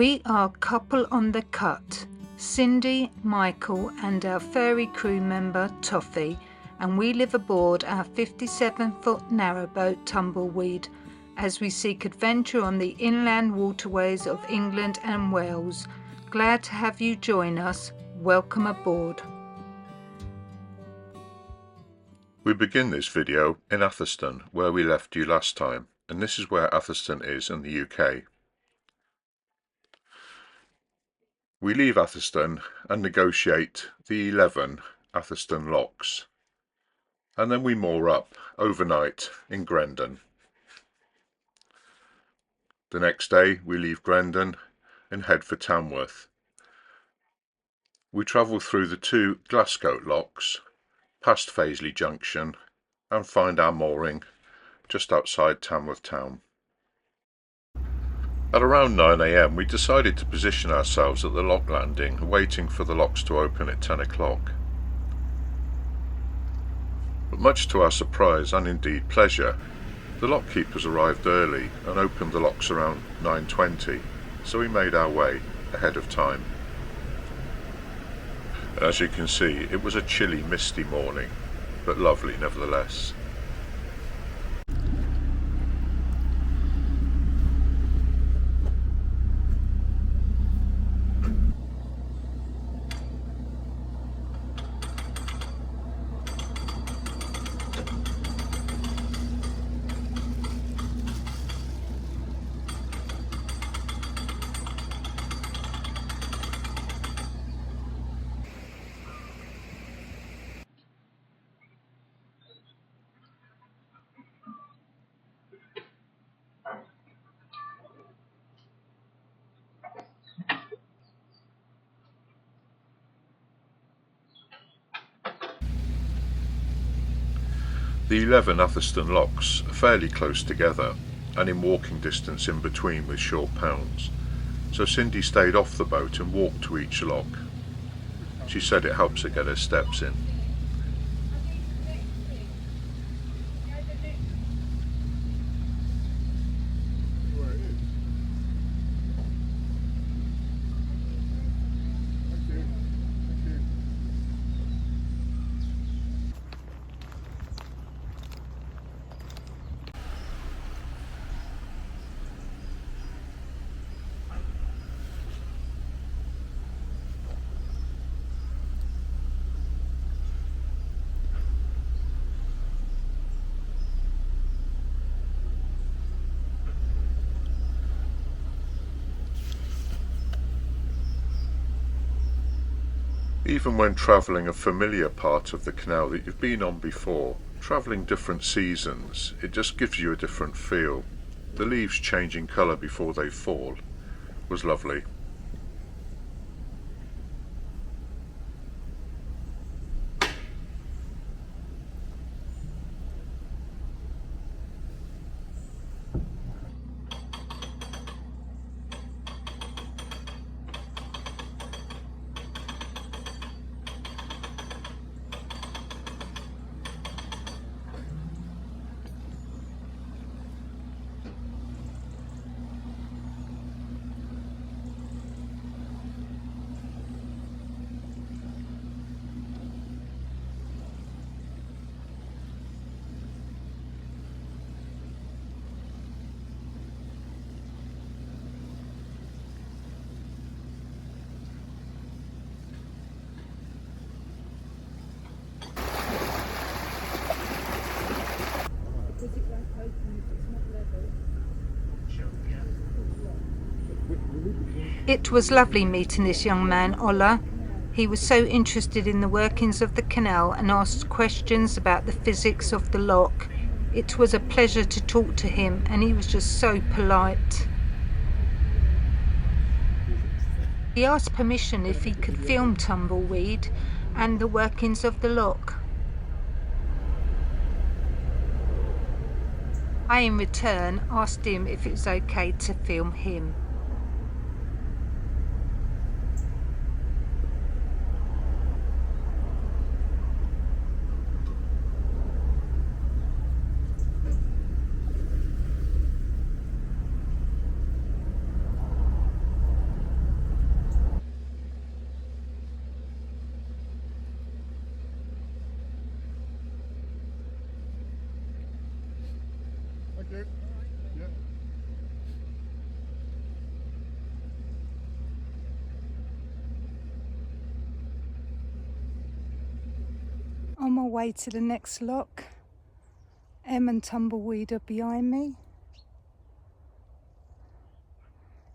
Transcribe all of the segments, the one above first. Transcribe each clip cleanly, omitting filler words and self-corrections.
We are couple on the cut, Cindy, Michael and our furry crew member Toffee, and we live aboard our 57-foot narrowboat Tumbleweed as we seek adventure on the inland waterways of England and Wales. Glad to have you join us. Welcome aboard. We begin this video in Atherstone, where we left you last time, and this is where Atherstone is in the UK. We leave Atherstone and negotiate the 11 Atherstone locks, and then we moor up overnight in Grendon. The next day we leave Grendon and head for Tamworth. We travel through the 2 Glasscoat locks, past Fazeley Junction, and find our mooring just outside Tamworth town. At around 9 AM we decided to position ourselves at the lock landing, waiting for the locks to open at 10 o'clock. But much to our surprise and indeed pleasure, the lock keepers arrived early and opened the locks around 9:20, so we made our way ahead of time. And as you can see, it was a chilly, misty morning, but lovely nevertheless. The 11 Atherstone locks are fairly close together and in walking distance in between with short pounds, so Cindy stayed off the boat and walked to each lock. She said it helps her get her steps in. Even when travelling a familiar part of the canal that you've been on before, travelling different seasons, it just gives you a different feel. The leaves changing colour before they fall was lovely. It was lovely meeting this young man, Ola. He was so interested in the workings of the canal and asked questions about the physics of the lock. It was a pleasure to talk to him, and he was just so polite. He asked permission if he could film Tumbleweed and the workings of the lock. I, in return, asked him if it was okay to film him. my way to the next lock. Em and Tumbleweed are behind me.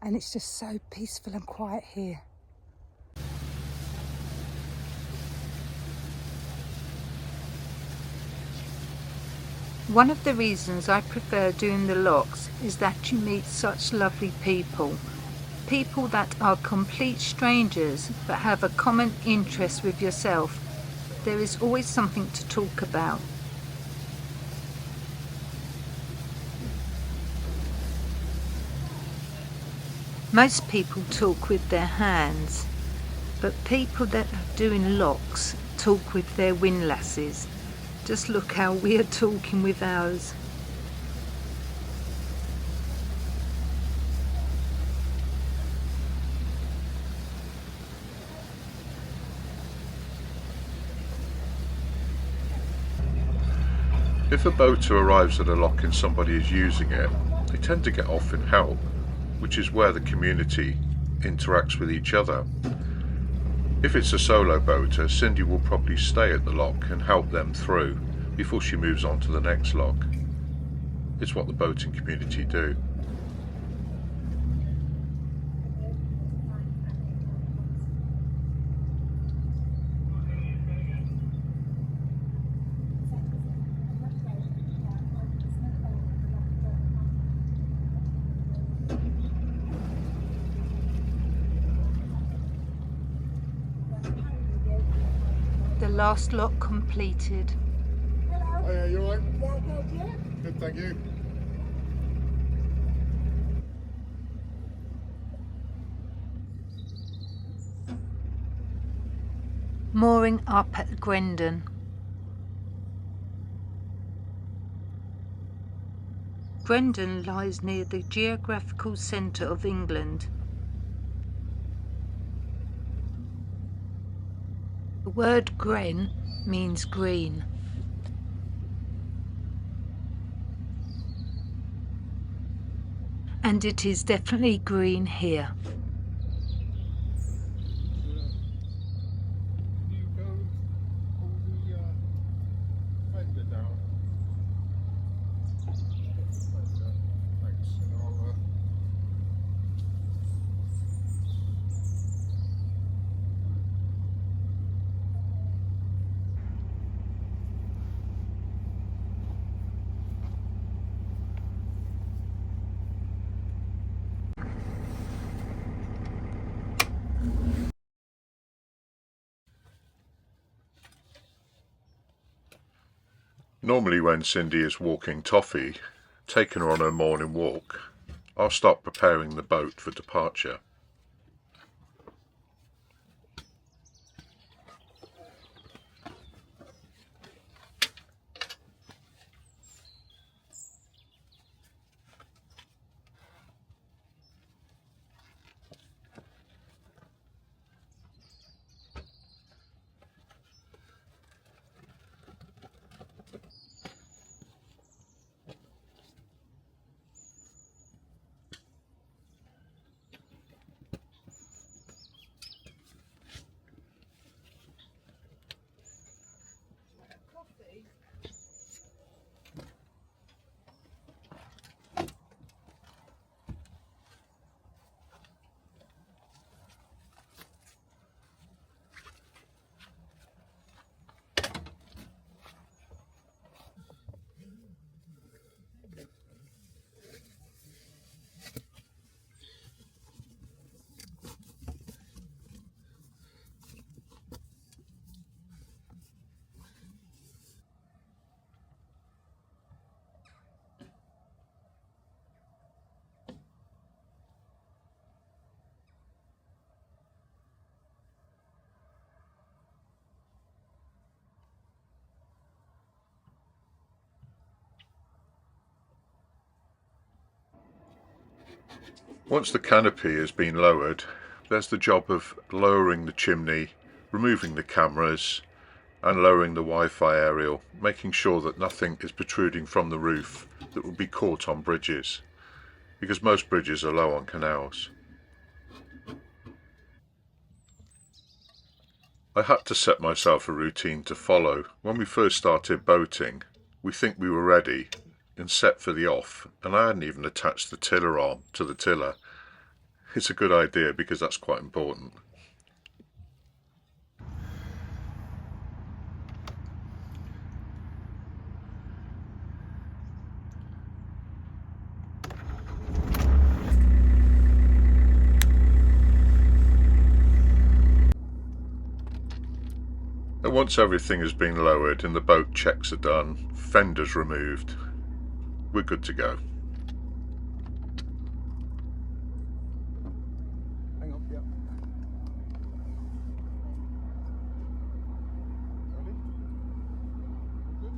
And it's just so peaceful and quiet here. One of the reasons I prefer doing the locks is that you meet such lovely people. People that are complete strangers but have a common interest with yourself. There is always something to talk about. Most people talk with their hands, but people that are doing locks talk with their windlasses. Just look how we are talking with ours. If a boater arrives at a lock and somebody is using it, they tend to get off and help, which is where the community interacts with each other. If it's a solo boater, Cindy will probably stay at the lock and help them through before she moves on to the next lock. It's what the boating community do. The last lock completed. Oh yeah, you alright? Yeah, good, yeah. Good, thank you. Mooring up at Grendon. Grendon lies near the geographical centre of England. The word Gren means green. And it is definitely green here. Can you go pull the fender down? Thanks. And I'll, Normally when Cindy is walking Toffee, taking her on her morning walk, I'll start preparing the boat for departure. Once the canopy has been lowered, there's the job of lowering the chimney, removing the cameras and lowering the Wi-Fi aerial, making sure that nothing is protruding from the roof that would be caught on bridges, because most bridges are low on canals. I had to set myself a routine to follow. When we first started boating, we think we were ready and set for the off, and I hadn't even attached the tiller arm to the tiller. It's a good idea because that's quite important. And once everything has been lowered and the boat checks are done, fenders removed, we're good to go. Hang on, yeah. Ready? Good?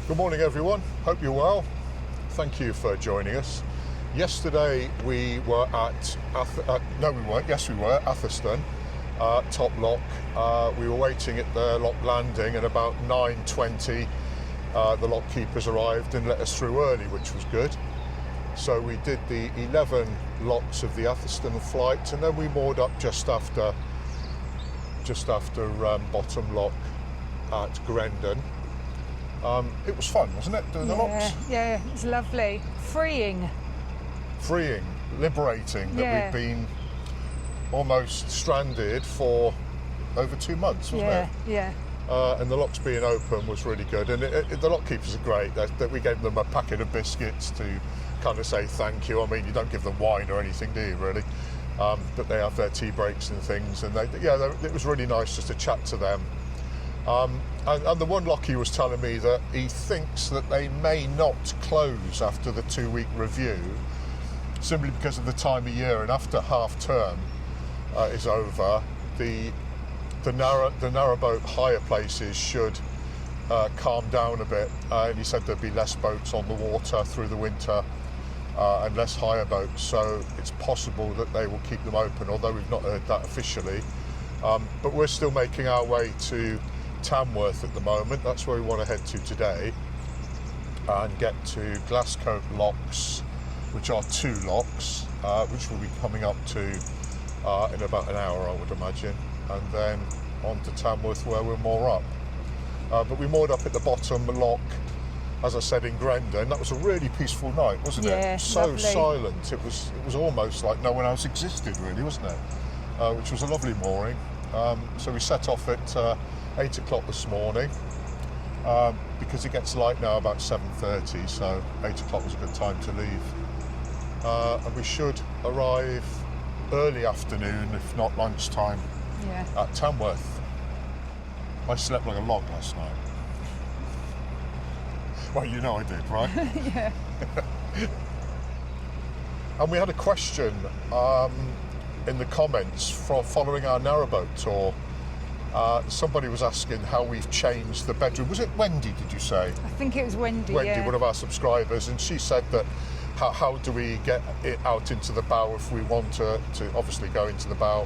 Good morning everyone, hope you're well. Thank you for joining us. Yesterday we were at, Atherstone, top lock. We were waiting at the lock landing and about 9:20 the lock keepers arrived and let us through early, which was good. So we did the 11 locks of the Atherstone flight and then we moored up just after bottom lock at Grendon. It was fun, wasn't it, doing the locks? Yeah, it was lovely. Freeing, liberating, that we've been almost stranded for over 2 months, wasn't it? Yeah. And the locks being open was really good. And the lock keepers are great. That we gave them a packet of biscuits to kind of say thank you. I mean, you don't give them wine or anything, do you, really? But they have their tea breaks and things. And it was really nice just to chat to them. And the one locky was telling me that he thinks that they may not close after the 2-week review, simply because of the time of year, and after half term is over, the narrowboat hire places should calm down a bit. And he said there'd be less boats on the water through the winter and less hire boats, so it's possible that they will keep them open, although we've not heard that officially. But we're still making our way to Tamworth at the moment. That's where we want to head to today and get to Glasscoat locks, which are 2 locks, which we'll be coming up to in about an hour, I would imagine, and then on to Tamworth where we'll moor up. But we moored up at the bottom lock, as I said, in Grendon. That was a really peaceful night, wasn't it? So lovely. Silent. It was almost like no one else existed, really, wasn't it? Which was a lovely mooring. So we set off at 8 o'clock this morning, because it gets light now about 7:30, so 8 o'clock was a good time to leave. And we should arrive early afternoon, if not lunchtime, at Tamworth. I slept like a log last night. Well, you know I did, right? Yeah. And we had a question in the comments from following our narrowboat tour. Somebody was asking how we've changed the bedroom. Was it Wendy, did you say? I think it was Wendy, One of our subscribers, and she said that how do we get it out into the bow if we want to obviously go into the bow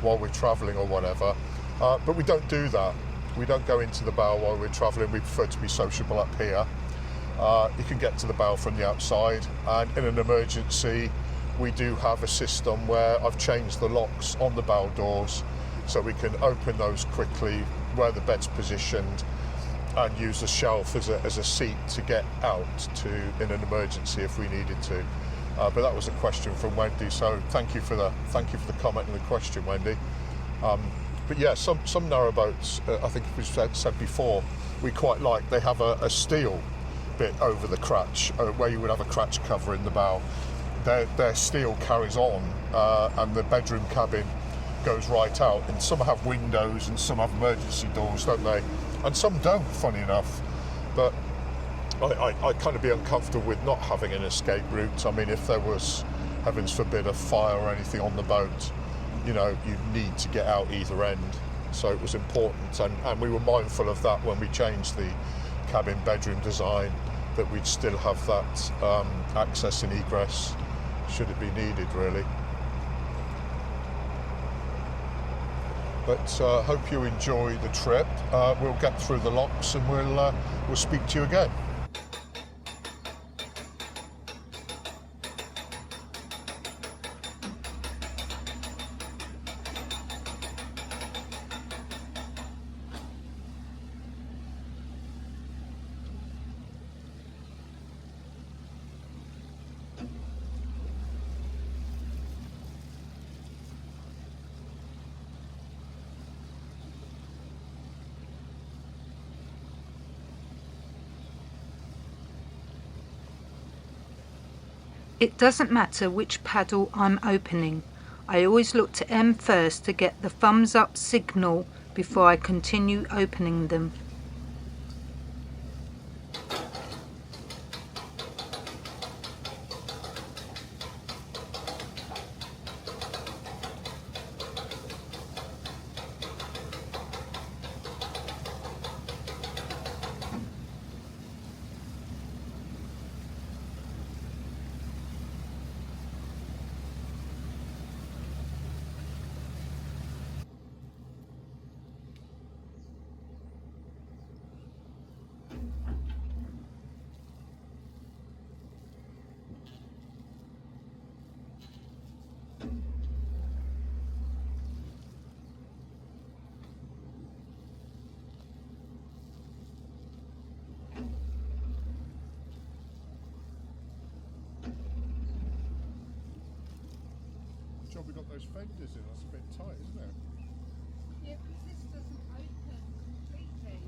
while we're travelling or whatever. But we don't do that. We don't go into the bow while we're travelling. We prefer to be sociable up here. You can get to the bow from the outside, and in an emergency we do have a system where I've changed the locks on the bow doors so we can open those quickly where the bed's positioned and use the shelf as a seat to get out to in an emergency if we needed to. But that was a question from Wendy, so thank you for the comment and the question, Wendy. But yeah, some narrowboats, I think we've said before, we quite like. They have a steel bit over the crutch, where you would have a crutch cover in the bow. Their steel carries on, and the bedroom cabin goes right out. And some have windows and some have emergency doors, don't they? And some don't, funny enough. But I'd kind of be uncomfortable with not having an escape route. I mean, if there was, heavens forbid, a fire or anything on the boat, you know, you'd need to get out either end. So it was important, and we were mindful of that when we changed the cabin bedroom design, that we'd still have that access and egress should it be needed, really. But hope you enjoy the trip. We'll get through the locks and we'll speak to you again. It doesn't matter which paddle I'm opening. I always look to M first to get the thumbs up signal before I continue opening them. Job we got those fenders in, that's a bit tight, isn't it? Yeah, because this doesn't open completely.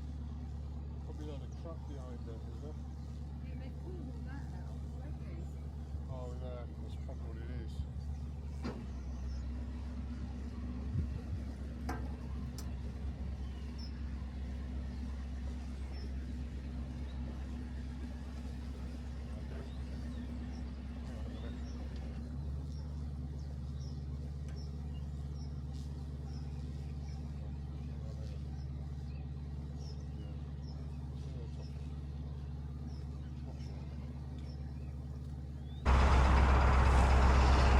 Probably not a trap behind it, is there? Yeah, they pulled all that out already. Oh, there, that's probably what it is.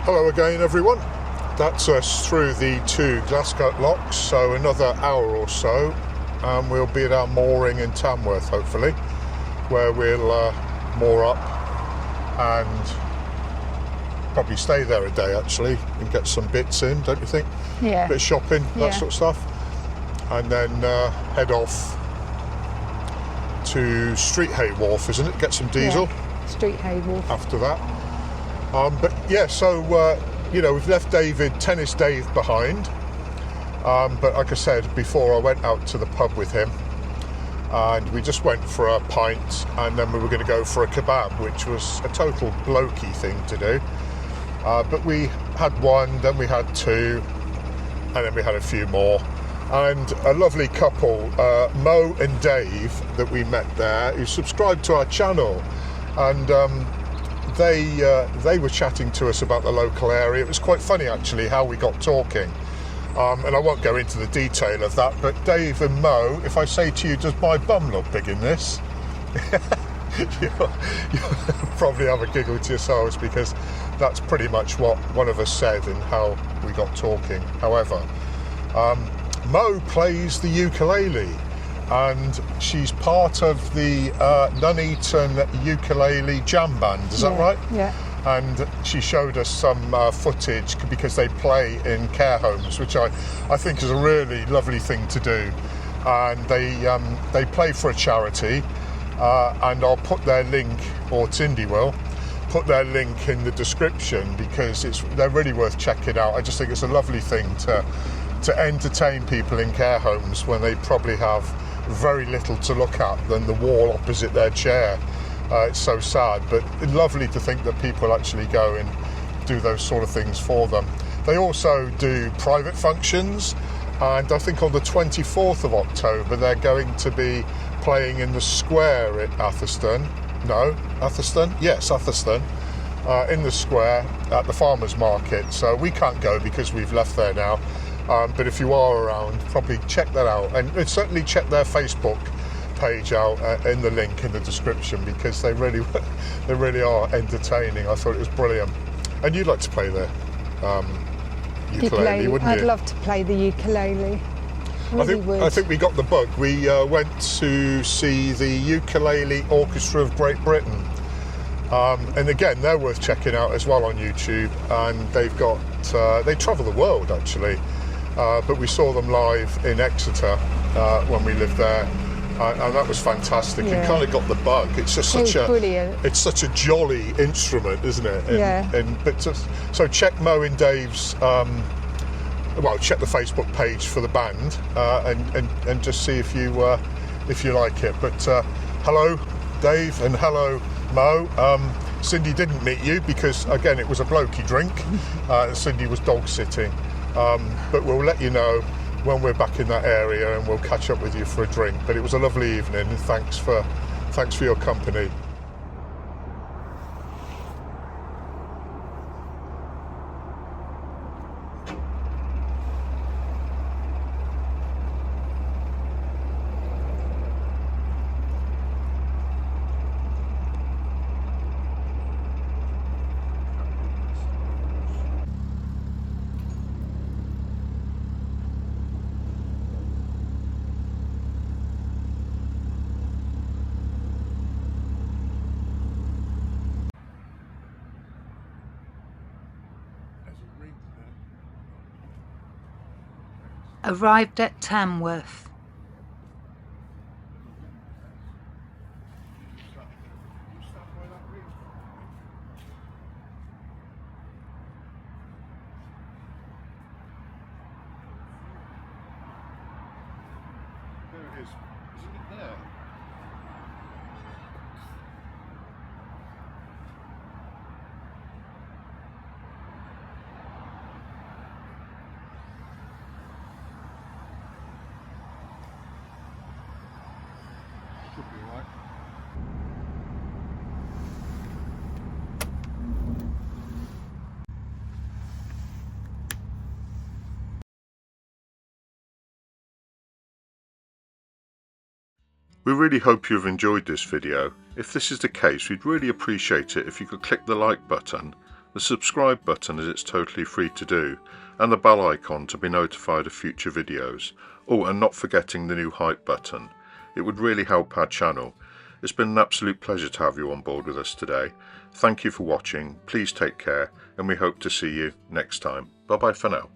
Hello again, everyone. That's us through the 2 glasscoat locks, so another hour or so and we'll be at our mooring in Tamworth, hopefully, where we'll moor up and probably stay there a day actually and get some bits in, don't you think? Yeah. Bit of shopping, Yeah. that sort of stuff, and then head off to Street Hay Wharf, isn't it? Get some diesel. Yeah. Street Hay Wharf. After that. But yeah, so you know, we've left Tennis Dave behind. But like I said before, I went out to the pub with him, and we just went for a pint, and then we were going to go for a kebab, which was a total blokey thing to do. But we had one, then we had two, and then we had a few more. And a lovely couple, Mo and Dave, that we met there, who subscribed to our channel, and they were chatting to us about the local area. It was quite funny actually how we got talking, and I won't go into the detail of that, but Dave and Mo, if I say to you, does my bum look big in this? you'll probably have a giggle to yourselves, because that's pretty much what one of us said and how we got talking. However, Mo plays the ukulele, and she's part of the Nuneaton Ukulele Jam Band, is that right? Yeah. And she showed us some footage, because they play in care homes, which I think is a really lovely thing to do. And they play for a charity, and I'll put their link, or Tindy will put their link in the description, because they're really worth checking out. I just think it's a lovely thing to entertain people in care homes when they probably have very little to look at than the wall opposite their chair. It's so sad, but lovely to think that people actually go and do those sort of things for them. They also do private functions, and I think on the 24th of October they're going to be playing in the square at Atherstone, No, Atherstone? Yes, Atherstone. In the square at the farmers market. So we can't go because we've left there now. But if you are around, probably check that out, and certainly check their Facebook page out in the link in the description, because they really are entertaining. I thought it was brilliant. And you'd like to play the ukulele, wouldn't you? I'd love to play the ukulele. I think we got the bug. We went to see the Ukulele Orchestra of Great Britain. And again, they're worth checking out as well on YouTube. And they've got, they travel the world actually. But we saw them live in Exeter when we lived there. And that was fantastic. Yeah. You kind of got the bug. It's just such brilliant. It's such a jolly instrument, isn't it? Yeah. So check Mo and Dave's, well, check the Facebook page for the band and just see if you like it. But hello, Dave, and hello, Mo. Cindy didn't meet you because, again, it was a blokey drink. Cindy was dog sitting. But we'll let you know when we're back in that area, and we'll catch up with you for a drink. But it was a lovely evening, and thanks for your company. Arrived at Tamworth. There it is. Isn't it there? Should be all right. We really hope you've enjoyed this video. If this is the case, we'd really appreciate it if you could click the like button, the subscribe button as it's totally free to do, and the bell icon to be notified of future videos. Oh, and not forgetting the new hype button. It would really help our channel. It's been an absolute pleasure to have you on board with us today. Thank you for watching, please take care, and we hope to see you next time. Bye bye for now.